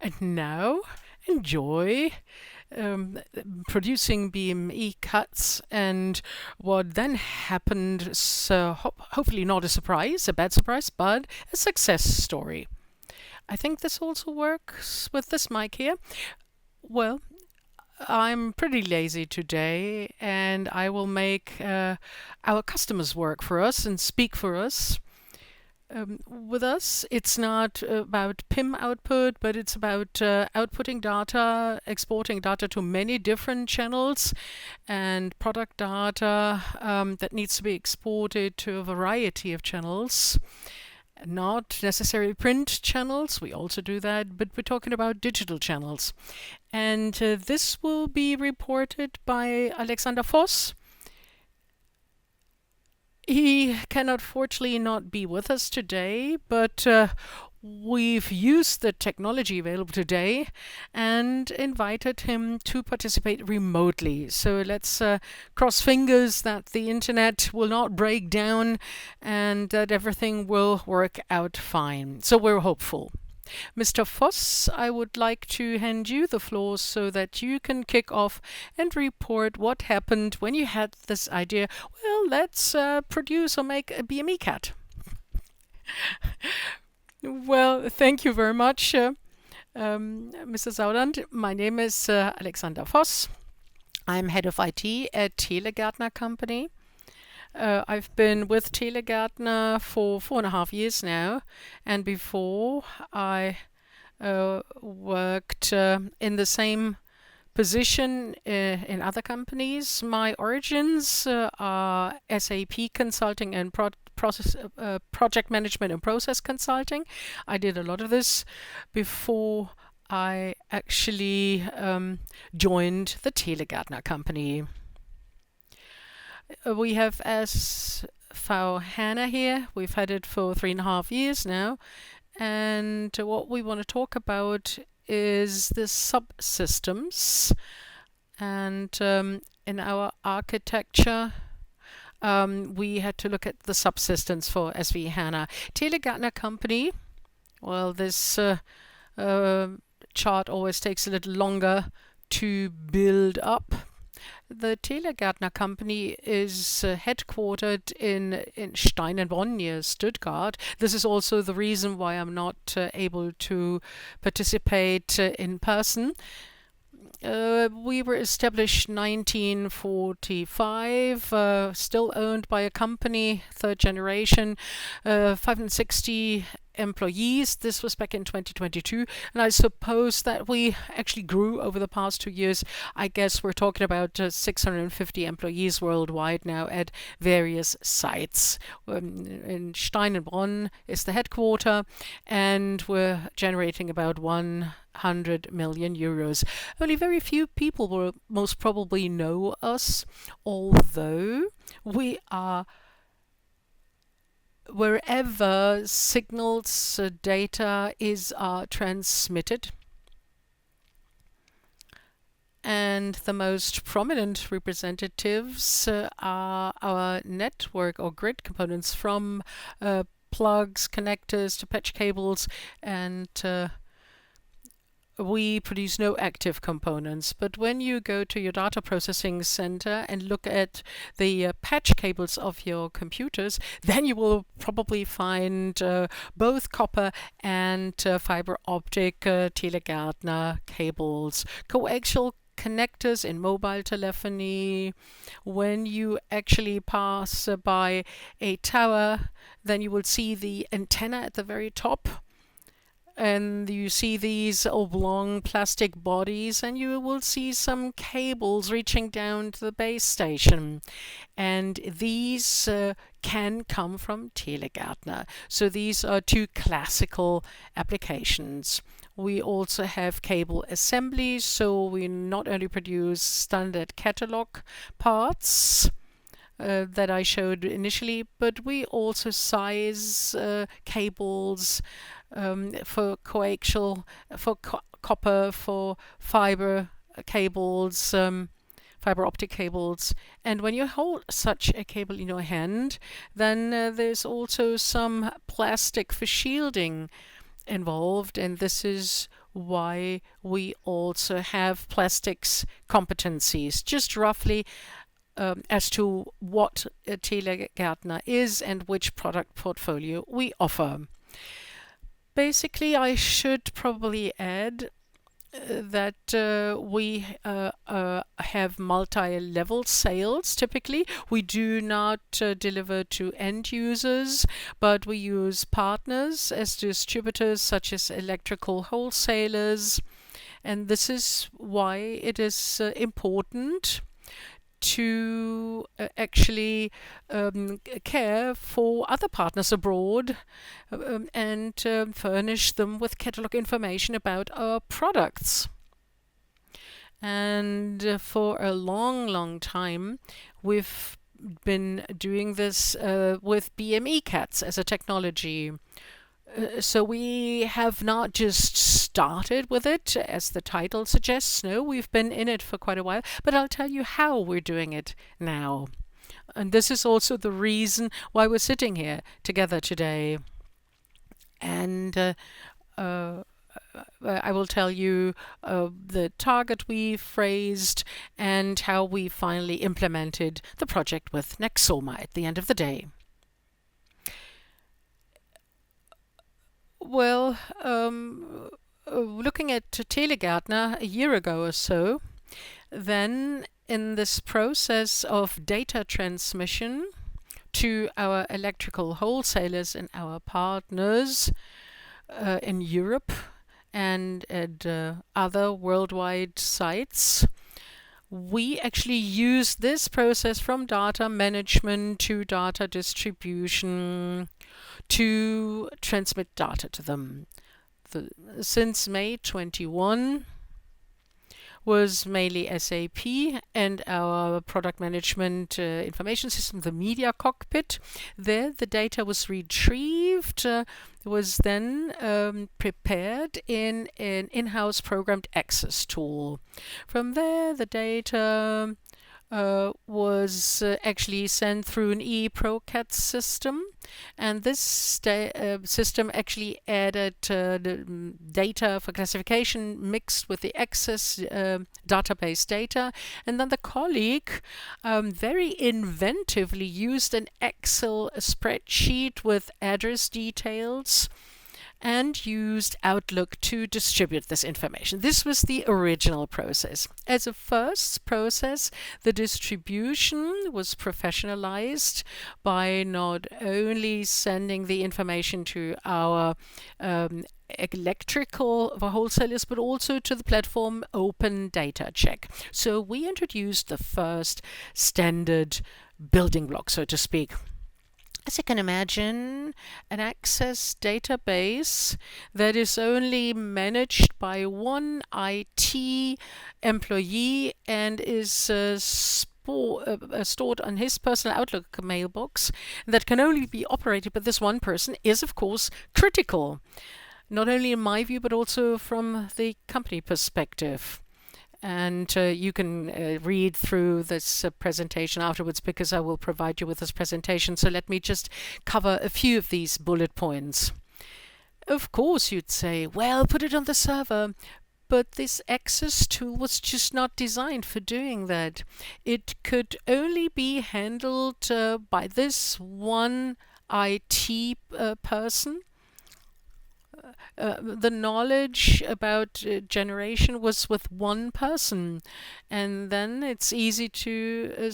And now enjoy producing BMEcats and what then happened. So hopefully not a surprise, a bad surprise, but a success story. I think this also works with this mic here. Well, I'm pretty lazy today, and I will make our customers work for us and speak for us. With us, it's not about PIM output, but it's about outputting data, exporting data to many different channels, and product data that needs to be exported to a variety of channels. Not necessarily print channels, we also do that, but we're talking about digital channels. And this will be reported by Alexander Voss. He cannot fortunately not be with us today, but we've used the technology available today and invited him to participate remotely. So let's cross fingers that the internet will not break down and that everything will work out fine. So we're hopeful. Mr. Voss, I would like to hand you the floor so that you can kick off and report what happened when you had this idea. Well, let's produce or make a BMEcat. Well, thank you very much, Mr. Sauland. My name is Alexander Voss. I'm head of IT at Telegärtner Company. I've been with Telegärtner for 4.5 years now, and before I worked in the same position in other companies. My origins are SAP consulting and project management and process consulting. I did a lot of this before I actually joined the Telegärtner company. We have S/4HANA here. We've had it for 3.5 years now. And what we want to talk about is the subsystems. And in our architecture, we had to look at the subsystems for S/4HANA. Telegärtner company, well, this chart always takes a little longer to build up. The Telegärtner company is headquartered in Steinenbronn near Stuttgart. This is also the reason why I'm not able to participate in person. We were established 1945, still owned by a company, third generation, 560 employees. This was back in 2022, and I suppose that we actually grew over the past 2 years. I guess we're talking about 650 employees worldwide now at various sites. In Steinenbronn is the headquarter, and we're generating about 100 million euros. Only very few people will most probably know us, although we are wherever signals, data is transmitted. And the most prominent representatives are our network or grid components, from plugs, connectors to patch cables, and we produce no active components. But when you go to your data processing center and look at the patch cables of your computers, then you will probably find both copper and fiber optic Telegärtner cables, coaxial connectors in mobile telephony. When you actually pass by a tower, then you will see the antenna at the very top. And you see these oblong plastic bodies, and you will see some cables reaching down to the base station. And these can come from Telegärtner. So these are two classical applications. We also have cable assemblies, so we not only produce standard catalog parts that I showed initially, but we also size cables for coaxial, for copper, for fiber cables, fiber optic cables. And when you hold such a cable in your hand, then there's also some plastic for shielding involved, and this is why we also have plastics competencies, just roughly as to what a Telegärtner is and which product portfolio we offer. Basically, I should probably add that we have multi-level sales typically. We do not deliver to end users, but we use partners as distributors such as electrical wholesalers. And this is why it is important to actually care for other partners abroad and furnish them with catalog information about our products. And for a long time, we've been doing this with BMEcats as a technology. So we have not just started with it, as the title suggests. No, we've been in it for quite a while, but I'll tell you how we're doing it now. And this is also the reason why we're sitting here together today. And I will tell you the target we phrased and how we finally implemented the project with Nexoma at the end of the day. Well, looking at Telegärtner a year ago or so, then in this process of data transmission to our electrical wholesalers and our partners in Europe and at other worldwide sites, we actually use this process from data management to data distribution to transmit data to them. Since May 21 was mainly SAP and our product management information system, the media cockpit. There the data was retrieved, was then prepared in an in-house programmed access tool. From there the data was actually sent through an BMEcat system, and this system actually added the data for classification mixed with the access database data, and then the colleague very inventively used an Excel spreadsheet with address details and used Outlook to distribute this information. This was the original process. As a first process, the distribution was professionalized by not only sending the information to our electrical wholesalers, but also to the platform Open Data Check. So we introduced the first standard building block, so to speak. As you can imagine, an access database that is only managed by one IT employee and is stored on his personal Outlook mailbox that can only be operated by this one person is, of course, critical. Not only in my view, but also from the company perspective. And you can read through this presentation afterwards because I will provide you with this presentation. So let me just cover a few of these bullet points. Of course, you'd say, well, put it on the server. But this access tool was just not designed for doing that. It could only be handled by this one IT person. The knowledge about generation was with one person, and then it's easy to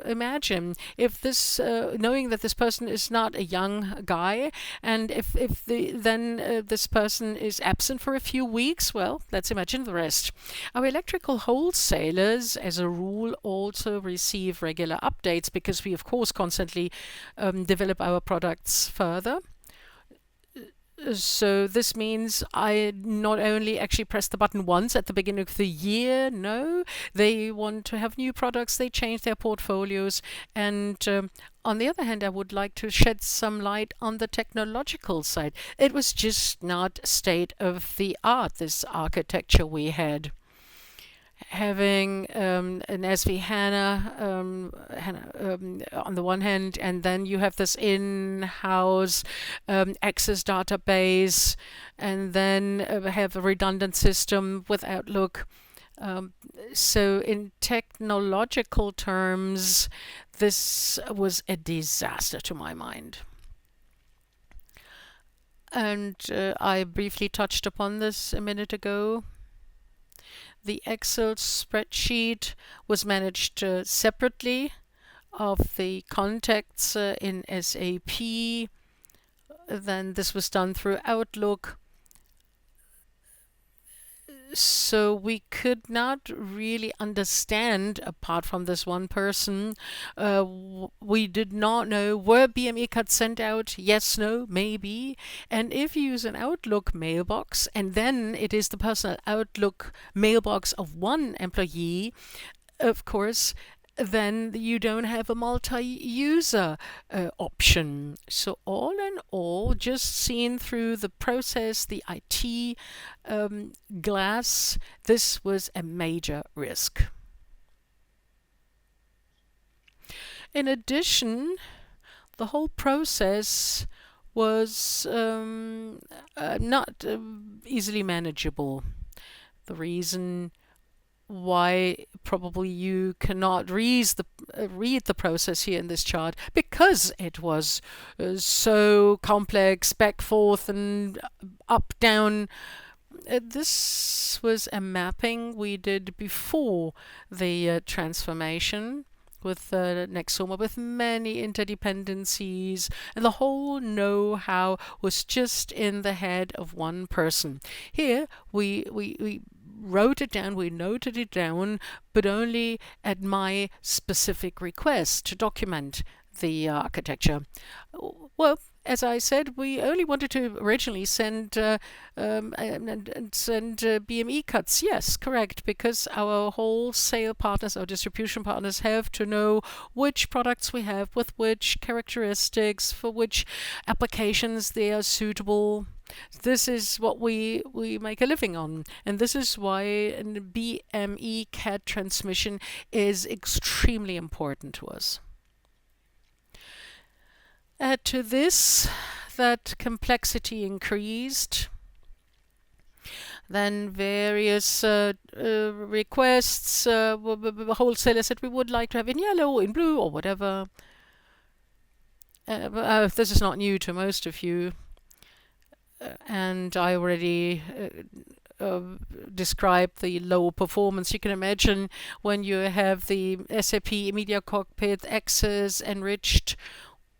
imagine if this knowing that this person is not a young guy, and if this person is absent for a few weeks, well, let's imagine the rest. Our electrical wholesalers, as a rule, also receive regular updates because we, of course, constantly develop our products further. So this means I not only actually press the button once at the beginning of the year, no, they want to have new products, they change their portfolios, and on the other hand, I would like to shed some light on the technological side. It was just not state of the art, this architecture we had. having an SV HANA, on the one hand, and then you have this in-house Access database, and then have a redundant system with Outlook. So in technological terms, this was a disaster to my mind. And I briefly touched upon this a minute ago. The Excel spreadsheet was managed separately of the contacts in SAP. Then this was done through Outlook. So we could not really understand, apart from this one person, we did not know, were BMEcats sent out? Yes, no, maybe. And if you use an Outlook mailbox, and then it is the personal Outlook mailbox of one employee, of course, then you don't have a multi-user option. So all in all, just seen through the process, the IT glass, this was a major risk. In addition, the whole process was not easily manageable. The reason why probably you cannot read the process here in this chart, because it was so complex, back, forth, and up, down. This was a mapping we did before the transformation with nexoma, with many interdependencies, and the whole know-how was just in the head of one person. Here we wrote it down, we noted it down, but only at my specific request to document the architecture. Well, as I said, we only wanted to originally send BMEcats. Yes, correct, because our wholesale partners, our distribution partners, have to know which products we have with which characteristics for which applications they are suitable. This is what we make a living on, and this is why BMEcat transmission is extremely important to us. Add to this that complexity increased, then various requests, wholesalers said we would like to have in yellow, in blue, or whatever. This is not new to most of you, and I already described the low performance. You can imagine when you have the SAP Media Cockpit Access enriched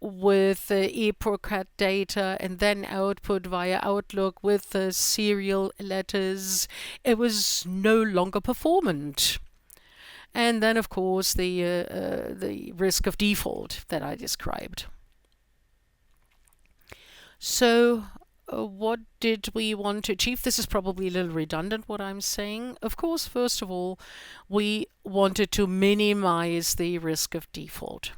with the eProcat data and then output via Outlook with the serial letters, it was no longer performant. And then, of course, the risk of default that I described. So what did we want to achieve? This is probably a little redundant what I'm saying. Of course, first of all, we wanted to minimize the risk of default.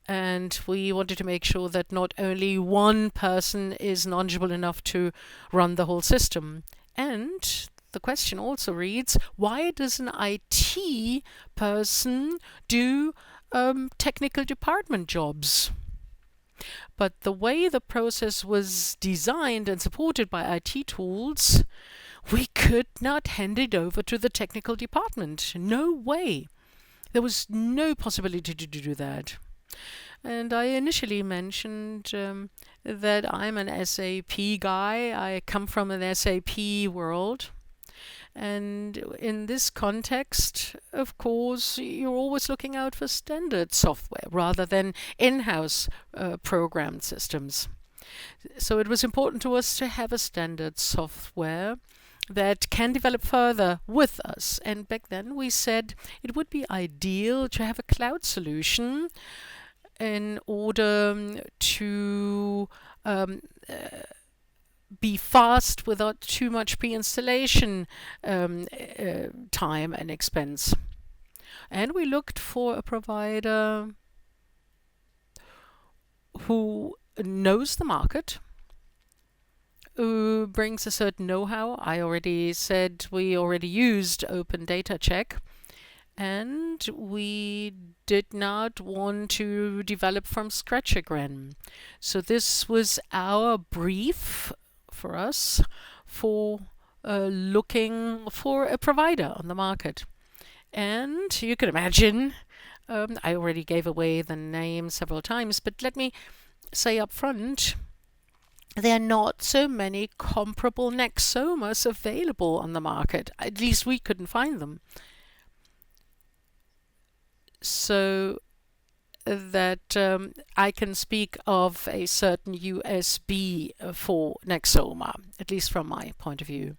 And we wanted to make sure that not only one person is knowledgeable enough to run the whole system. And the question also reads, why does an IT person do technical department jobs? But the way the process was designed and supported by IT tools, we could not hand it over to the technical department. No way. There was no possibility to do that. And I initially mentioned that I'm an SAP guy. I come from an SAP world. And in this context, of course, you're always looking out for standard software rather than in-house programmed systems. So it was important to us to have a standard software that can develop further with us. And back then we said it would be ideal to have a cloud solution in order to be fast without too much pre-installation time and expense. And we looked for a provider who knows the market, brings a certain know-how. I already said we already used Open Data Check, and we did not want to develop from scratch again. So this was our brief for us for looking for a provider on the market. And you can imagine, I already gave away the name several times, but let me say up front, there are not so many comparable nexomas available on the market. At least we couldn't find them. So that I can speak of a certain USB for nexoma, at least from my point of view.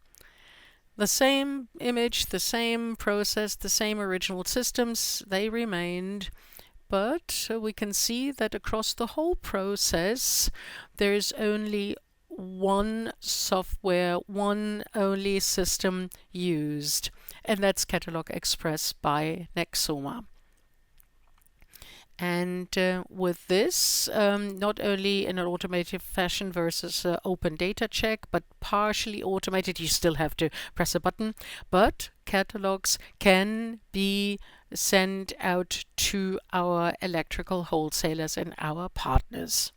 The same image, the same process, the same original systems, they remained, but we can see that across the whole process there is only one software, one only system used, and that's CatalogExpress by Nexoma. And with this, not only in an automated fashion versus Open Data Check, but partially automated, you still have to press a button, but catalogs can be sent out to our electrical wholesalers and our partners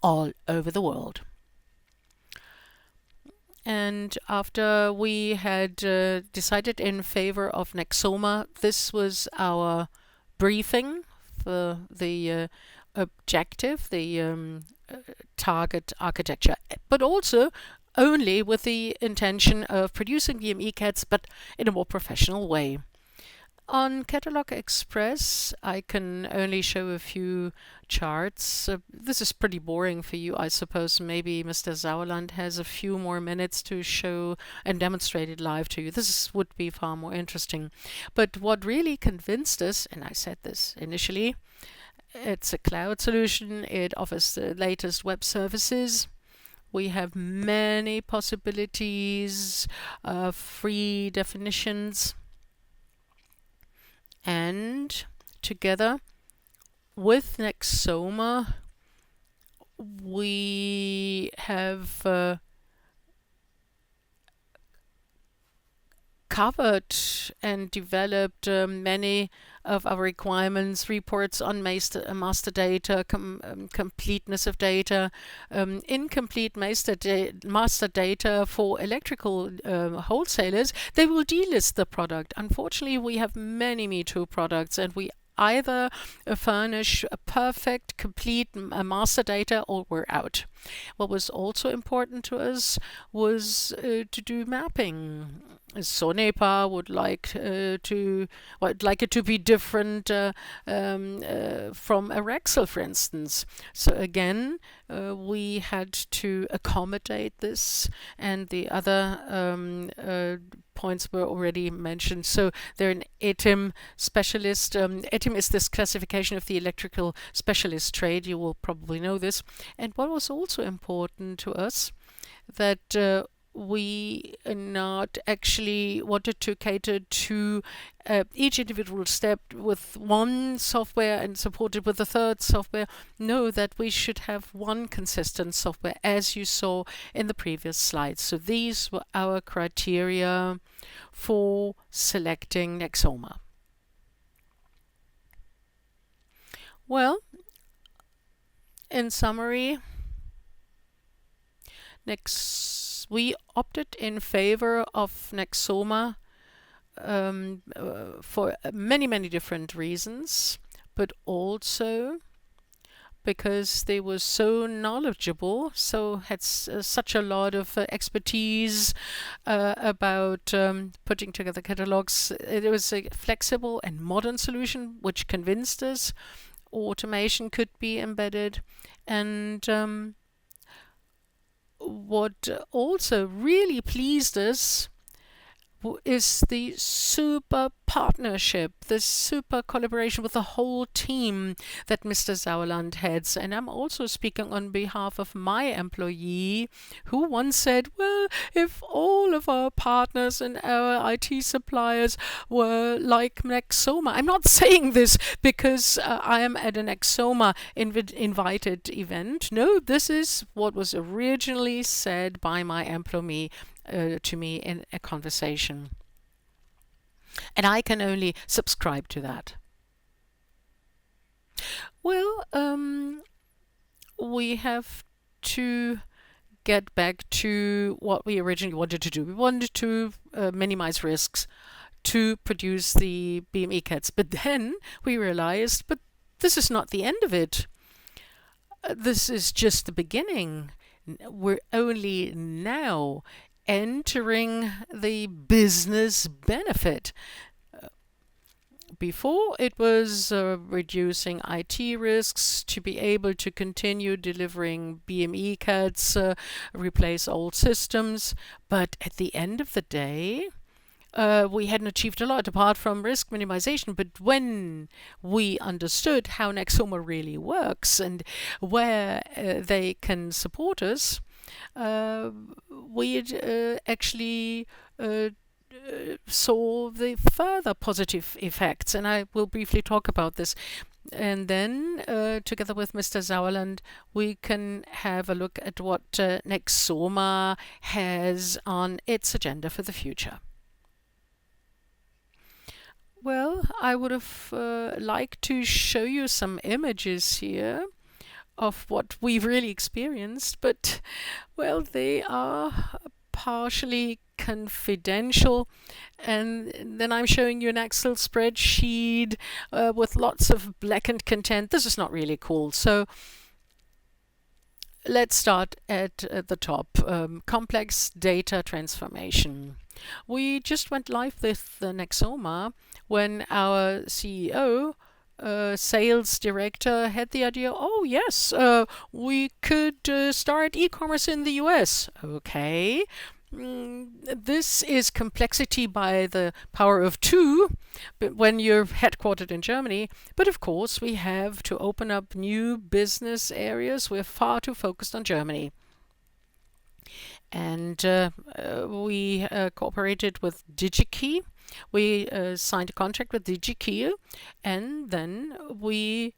all over the world. And after we had decided in favor of Nexoma, this was our briefing for the objective, the target architecture, but also only with the intention of producing BMEcats, but in a more professional way. On CatalogExpress, I can only show a few charts. This is pretty boring for you, I suppose. Maybe Mr. Sauerland has a few more minutes to show and demonstrate it live to you. Would be far more interesting. But what really convinced us, and I said this initially, it's a cloud solution. It offers the latest web services. We have many possibilities, free definitions. And together with Nexoma, we have covered and developed many of our requirements, reports on master data, completeness of data, incomplete master data for electrical wholesalers. They will delist the product. Unfortunately, we have many Me Too products, and we either furnish a perfect, complete master data or we're out. What was also important to us was to do mapping. Sonepa would like it to be different from a Rexel, for instance. So again, we had to accommodate this, and the other points were already mentioned. So they're an ETIM specialist. ETIM is this classification of the electrical specialist trade. You will probably know this. And what was also important to us, that we not actually wanted to cater to each individual step with one software and support it with a third software. No, that we should have one consistent software, as you saw in the previous slides. So these were our criteria for selecting Nexoma. Well, in summary, we opted in favor of Nexoma for many different reasons, but also because they were so knowledgeable, so had such a lot of expertise about putting together catalogs. It was a flexible and modern solution which convinced us. Automation could be embedded, and what also really pleased us is the super partnership, the super collaboration with the whole team that Mr. Sauerland heads. And I'm also speaking on behalf of my employee who once said, well, if all of our partners and our IT suppliers were like Nexoma. I'm not saying this because I am at an Nexoma invited event. No, this is what was originally said by my employee to me in a conversation. And I can only subscribe to that. Well, we have to get back to what we originally wanted to do. We wanted to minimize risks to produce the BMEcats. But then we realized, but this is not the end of it. This is just the beginning. We're only now entering the business benefit. Before it was reducing IT risks to be able to continue delivering BMEcats, replace old systems. But at the end of the day, we hadn't achieved a lot apart from risk minimization. But when we understood how Nexoma really works and where they can support us, we actually saw the further positive effects, and I will briefly talk about this. And then, together with Mr. Sauerland, we can have a look at what Nexoma has on its agenda for the future. Well, I would have liked to show you some images here of what we've really experienced, but, well, they are partially confidential. And then I'm showing you an Excel spreadsheet with lots of blackened content. This is not really cool. So let's start at the top. Complex data transformation. We just went live with the Nexoma when our CEO sales director had the idea, oh yes, we could start e-commerce in the US. Okay. This is complexity by the power of 2 when you're headquartered in Germany. But of course, we have to open up new business areas. We're far too focused on Germany. And we cooperated with DigiKey. We signed a contract with DigiKey, and then we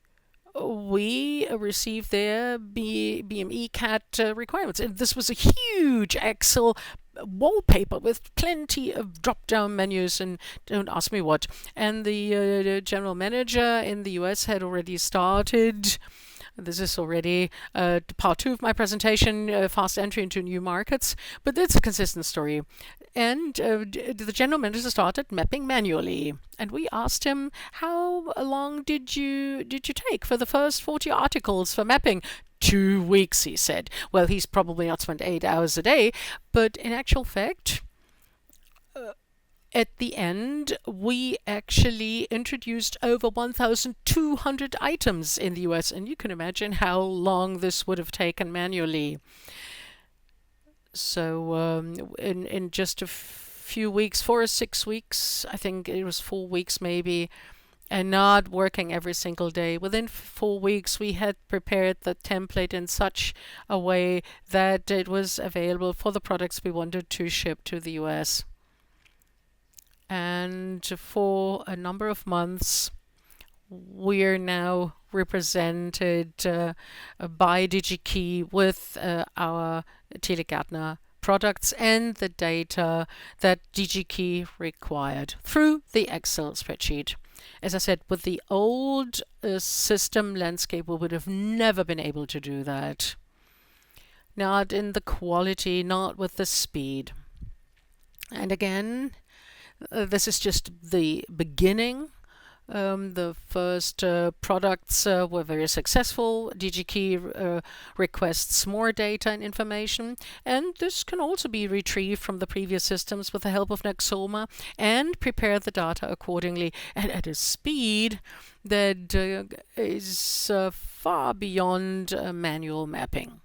received their BMEcat requirements. And this was a huge Excel wallpaper with plenty of drop-down menus and don't ask me what. And the general manager in the US had already started. This is already part 2 of my presentation, fast entry into new markets, but it's a consistent story. And the general manager started mapping manually, and we asked him, how long did you take for the first 40 articles for mapping? 2 weeks, he said. Well, he's probably not spent 8 hours a day, but in actual fact, at the end, we actually introduced over 1,200 items in the US, and you can imagine how long this would have taken manually. So in just a few weeks, 4 or 6 weeks, I think it was 4 weeks maybe, and not working every single day. Within 4 weeks, we had prepared the template in such a way that it was available for the products we wanted to ship to the US. And for a number of months, we're now represented by DigiKey with our Telegärtner products and the data that DigiKey required through the Excel spreadsheet. As I said, with the old system landscape, we would have never been able to do that. Not in the quality, not with the speed. And again, this is just the beginning. The first products were very successful. DigiKey requests more data and information, and this can also be retrieved from the previous systems with the help of Nexoma and prepare the data accordingly and at a speed that is far beyond manual mapping.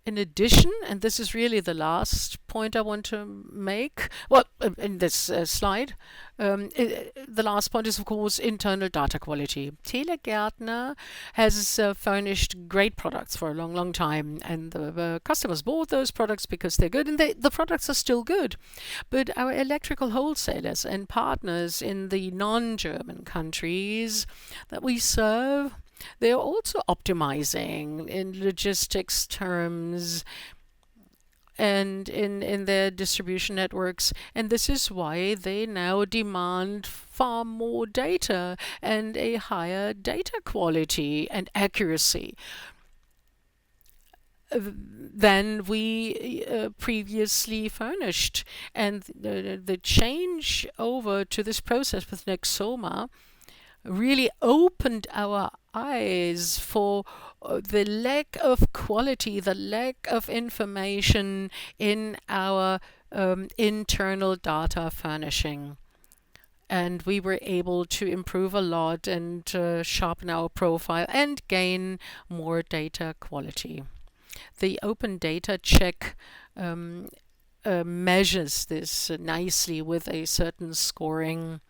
In addition, and this is really the last point I want to make, well, in this slide, the last point is, of course, internal data quality. Telegärtner has furnished great products for a long, long time, and the customers bought those products because they're good, and the products are still good. But our electrical wholesalers and partners in the non-German countries that we serve, they are also optimizing in logistics terms and in their distribution networks. And this is why they now demand far more data and a higher data quality and accuracy than we previously furnished. And the change over to this process with Nexoma really opened our eyes for the lack of quality, the lack of information in our internal data furnishing. And we were able to improve a lot and sharpen our profile and gain more data quality. The open data check measures this nicely with a certain scoring,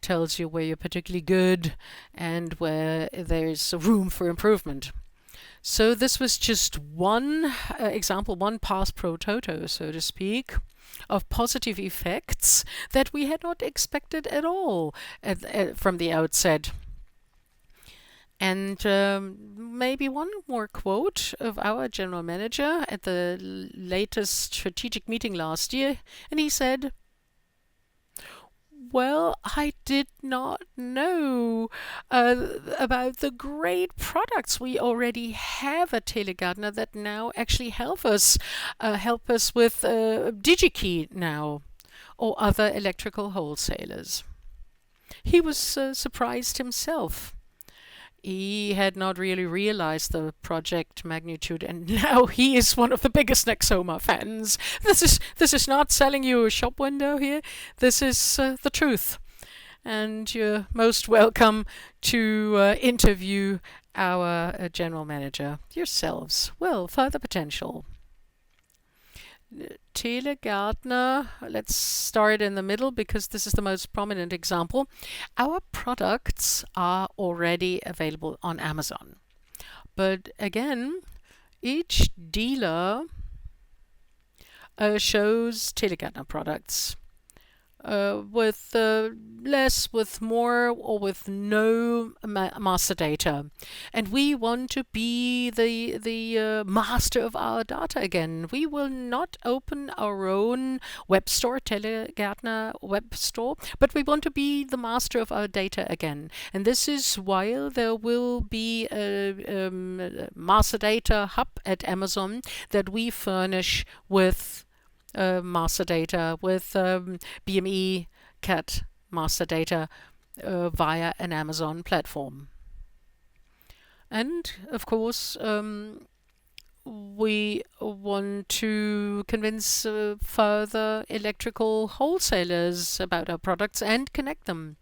tells you where you're particularly good and where there's room for improvement. So this was just one example, one past pro toto, so to speak, of positive effects that we had not expected at all from the outset. And maybe one more quote of our general manager at the latest strategic meeting last year, and he said, "Well, I did not know about the great products we already have at Telegärtner that now actually help us with DigiKey now, or other electrical wholesalers." He was surprised himself. He had not really realized the project magnitude, and now he is one of the biggest Nexoma fans. This is not selling you a shop window here. This is the truth. And you're most welcome to interview our general manager yourselves. Well, further potential. Telegärtner, let's start in the middle because this is the most prominent example. Our products are already available on Amazon. But again, each dealer shows Telegärtner products with less, with more, or with no master data. And we want to be the master of our data again. We will not open our own web store, Telegärtner web store, but we want to be the master of our data again. And this is why there will be a master data hub at Amazon that we furnish with master data, with BMEcat master data via an Amazon platform. And of course, we want to convince further electrical wholesalers about our products and connect them.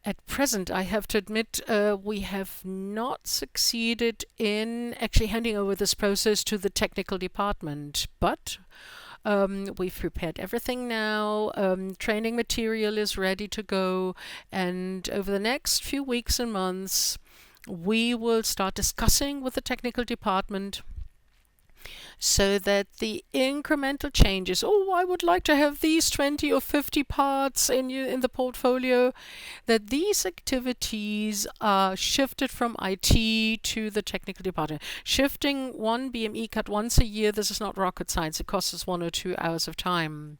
At present, I have to admit, we have not succeeded in actually handing over this process to the technical department, but we've prepared everything now. Training material is ready to go, and over the next few weeks and months, we will start discussing with the technical department so that the incremental changes, oh, I would like to have these 20 or 50 parts in the portfolio, that these activities are shifted from IT to the technical department. Shifting one BMEcat once a year, this is not rocket science. It costs us 1 or 2 hours of time.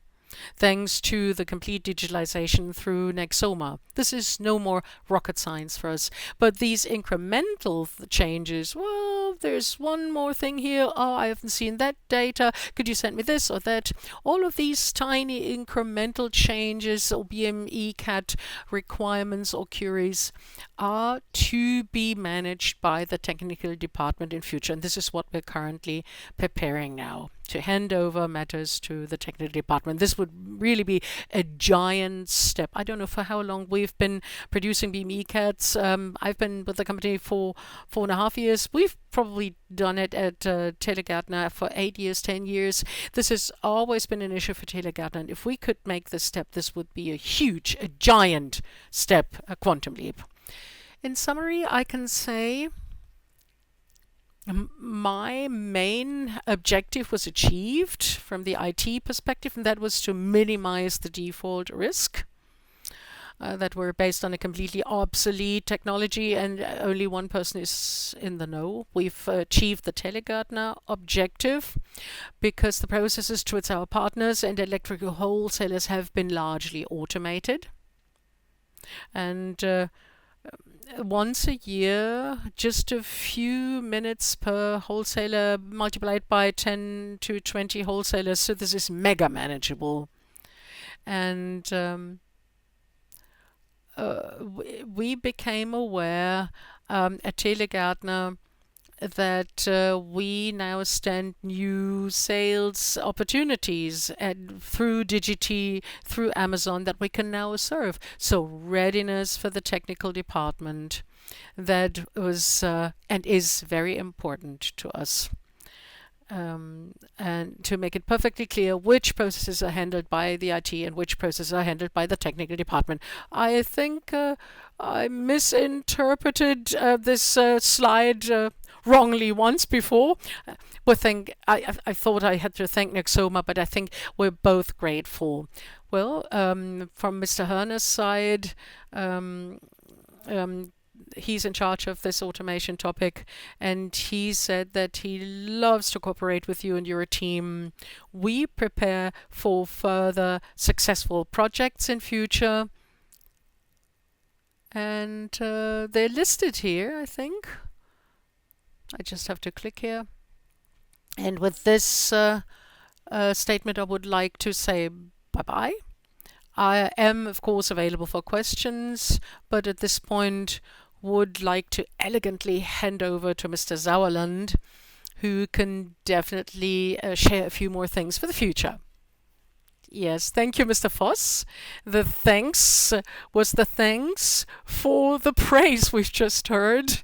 Thanks to the complete digitalization through Nexoma. This is no more rocket science for us. But these incremental changes, well, there's one more thing here. Oh, I haven't seen that data. Could you send me this or that? All of these tiny incremental changes or BMEcat requirements or queries are to be managed by the technical department in future. And this is what we're currently preparing now, to hand over matters to the technical department. This would really be a giant step. I don't know for how long we've been producing BMEcats. I've been with the company for 4.5 years. We've probably done it at Telegärtner for 8 years, 10 years. This has always been an issue for Telegärtner. And if we could make this step, this would be a huge, a giant step, a quantum leap. In summary, I can say my main objective was achieved from the IT perspective, and that was to minimize the default risk that were based on a completely obsolete technology, and only one person is in the know. We've achieved the Telegärtner objective because the processes towards our partners and electrical wholesalers have been largely automated. And once a year, just a few minutes per wholesaler multiplied by 10 to 20 wholesalers. So this is mega manageable. And we became aware at Telegärtner that we now stand new sales opportunities through Digity, through Amazon, that we can now serve. So readiness for the technical department, that was and is very important to us. And to make it perfectly clear which processes are handled by the IT and which processes are handled by the technical department. I think I misinterpreted this slide wrongly once before. I thought I had to thank Nexoma, but I think we're both grateful. Well, from Mr. Herner's side, he's in charge of this automation topic, and he said that he loves to cooperate with you and your team. We prepare for further successful projects in future, and they're listed here, I think. I just have to click here. And with this statement, I would like to say bye-bye. I am, of course, available for questions, but at this point would like to elegantly hand over to Mr. Sauerland, who can definitely share a few more things for the future. Yes, thank you, Mr. Voss. The thanks was the thanks for the praise we've just heard.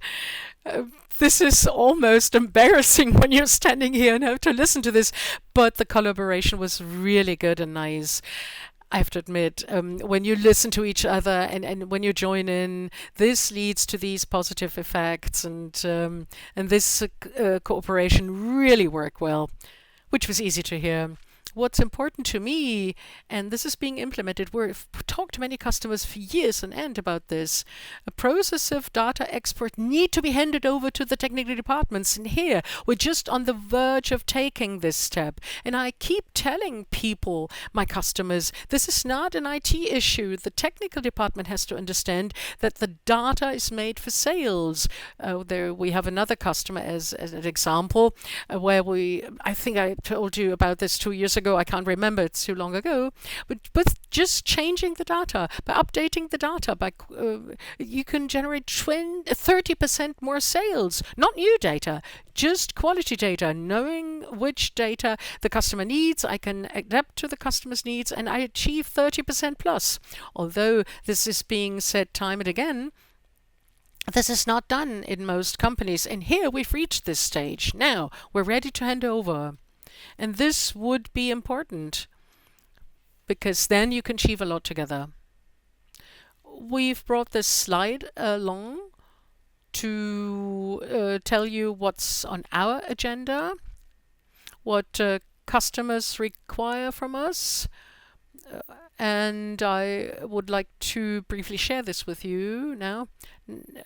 This is almost embarrassing when you're standing here and have to listen to this, but the collaboration was really good and nice. I have to admit, when you listen to each other and when you join in, this leads to these positive effects, and this cooperation really worked well, which was easy to hear. What's important to me, and this is being implemented, we've talked to many customers for years on end about this. A process of data export need to be handed over to the technical departments, and here we're just on the verge of taking this step. And I keep telling people, my customers, this is not an IT issue. The technical department has to understand that the data is made for sales. There we have another customer as an example, where I think I told you about this 2 years ago. I can't remember, it's too long ago, but just changing the data, by updating the data, you can generate 30% more sales. Not new data, just quality data. Knowing which data the customer needs, I can adapt to the customer's needs, and I achieve 30% plus. Although this is being said time and again, this is not done in most companies, and here we've reached this stage. Now we're ready to hand over. And this would be important, because then you can achieve a lot together. We've brought this slide along to tell you what's on our agenda, what customers require from us. And I would like to briefly share this with you now.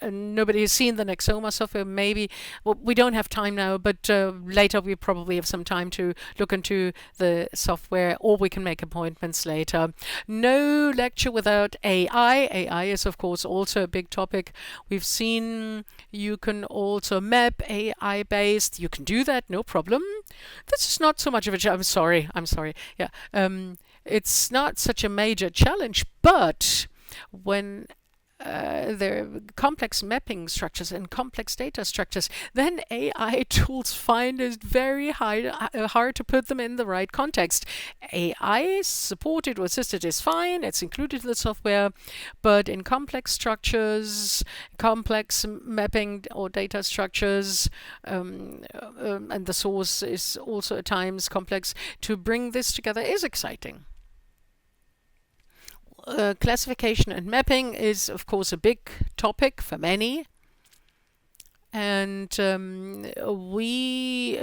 Nobody has seen the Nexoma software. Maybe, well, we don't have time now, but later we probably have some time to look into the software, or we can make appointments later. No lecture without AI. AI is, of course, also a big topic. We've seen you can also map AI-based. You can do that, no problem. This is not so much of a challenge. I'm sorry. Yeah. It's not such a major challenge, but when there are complex mapping structures and complex data structures, then AI tools find it very hard to put them in the right context. AI supported or assisted is fine, it's included in the software, but in complex structures, complex mapping or data structures, and the source is also at times complex, to bring this together is exciting. Classification and mapping is, of course, a big topic for many. And we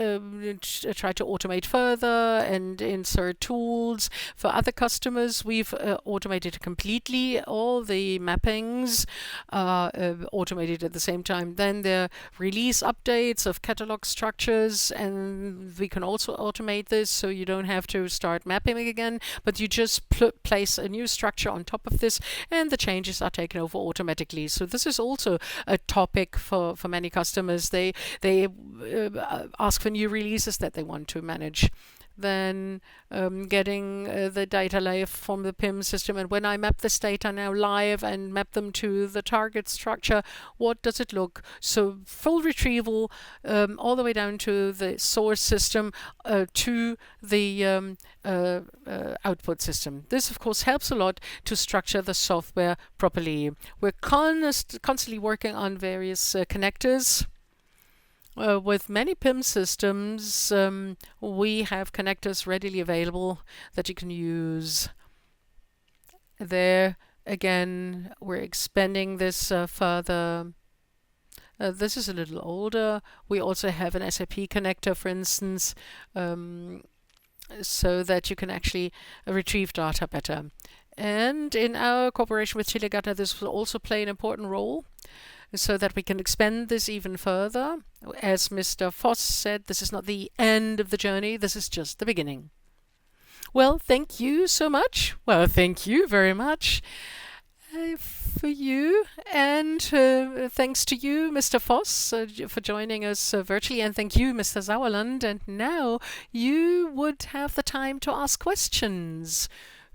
try to automate further and insert tools. For other customers, we've automated completely all the mappings, automated at the same time. Then the release updates of catalog structures, and we can also automate this, so you don't have to start mapping again, but you just place a new structure on top of this, and the changes are taken over automatically. So this is also a topic for many customers. They ask for new releases that they want to manage. Then getting the data live from the PIM system, and when I map this data now live and map them to the target structure, what does it look? So full retrieval all the way down to the source system to the output system. This, of course, helps a lot to structure the software properly. We're constantly working on various connectors. With many PIM systems, we have connectors readily available that you can use. There, again, we're expanding this further. This is a little older. We also have an SAP connector, for instance, so that you can actually retrieve data better. And in our cooperation with Telegärtner, this will also play an important role, so that we can expand this even further. As Mr. Voss said, this is not the end of the journey, this is just the beginning. Well, thank you so much. Well, thank you very much for you, and thanks to you, Mr. Voss, for joining us virtually, and thank you, Mr. Sauerland. And now you would have the time to ask questions.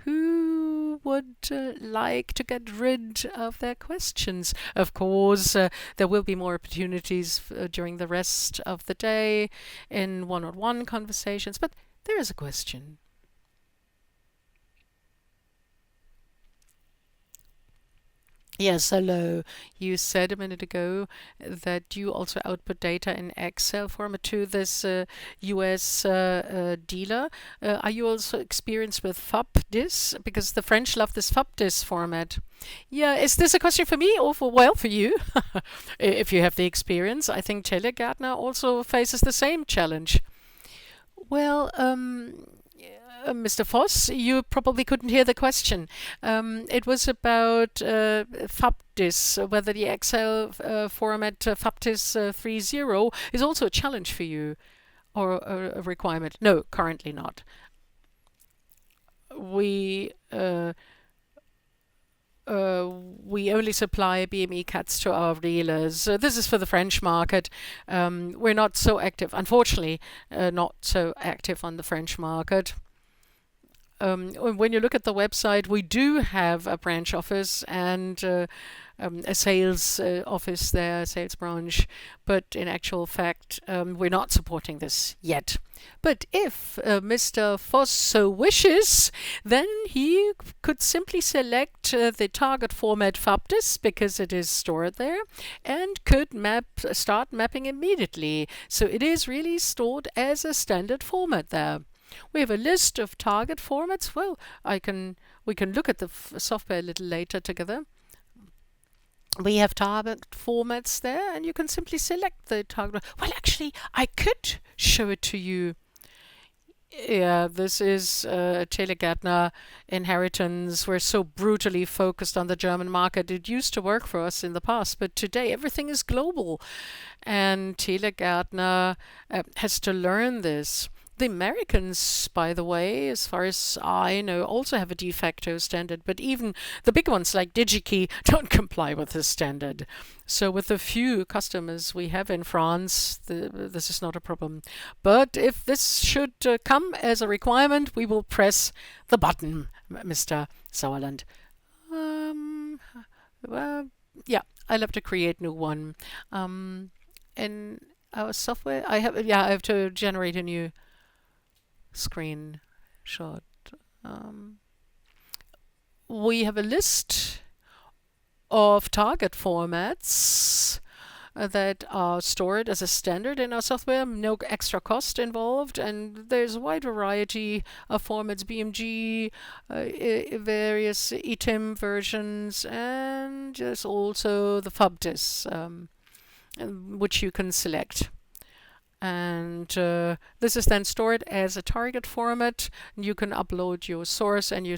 Who would like to get rid of their questions? Of course, there will be more opportunities during the rest of the day in one-on-one conversations, but there is a question. Yes, hello. You said a minute ago that you also output data in Excel format to this US dealer. Are you also experienced with FABDIS? Because the French love this FABDIS format. Yeah, is this a question for me or for you? If you have the experience, I think Telegärtner also faces the same challenge. Well, Mr. Voss, you probably couldn't hear the question. It was about FABDIS, whether the Excel format FABDIS 3.0 is also a challenge for you, or a requirement. No, currently not. We only supply BMEcats to our dealers. This is for the French market. We're not so active, unfortunately, not so active on the French market. When you look at the website, we do have a branch office and a sales office there, a sales branch, but in actual fact, we're not supporting this yet. But if Mr. Voss so wishes, then he could simply select the target format FABDIS, because it is stored there, and could start mapping immediately. So it is really stored as a standard format there. We have a list of target formats. Well, we can look at the software a little later together. We have target formats there, and you can simply select the target. Well, actually, I could show it to you. Yeah, this is Telegärtner inheritance. We're so brutally focused on the German market. It used to work for us in the past, but today everything is global, and Telegärtner has to learn this. The Americans, by the way, as far as I know, also have a de facto standard, but even the big ones like DigiKey don't comply with this standard. So with the few customers we have in France, this is not a problem. But if this should come as a requirement, we will press the button, Mr. Sauerland. Yeah, I'll have to create new one. In our software, I have to generate a new screenshot. Um, we have a list of target formats that are stored as a standard in our software, no extra cost involved, and there's a wide variety of formats, BMG, various eTIM versions, and there's also the FUBDIS, which you can select. And this is then stored as a target format. You can upload your source and you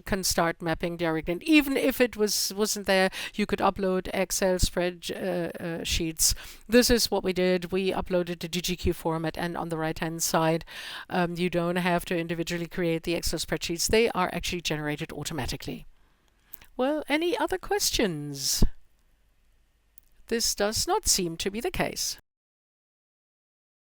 can start mapping directly. And even if it wasn't there, you could upload Excel spreadsheets. This is what we did. We uploaded the DGQ format, and on the right-hand side, you don't have to individually create the Excel spreadsheets. They are actually generated automatically. Well, any other questions? This does not seem to be the case.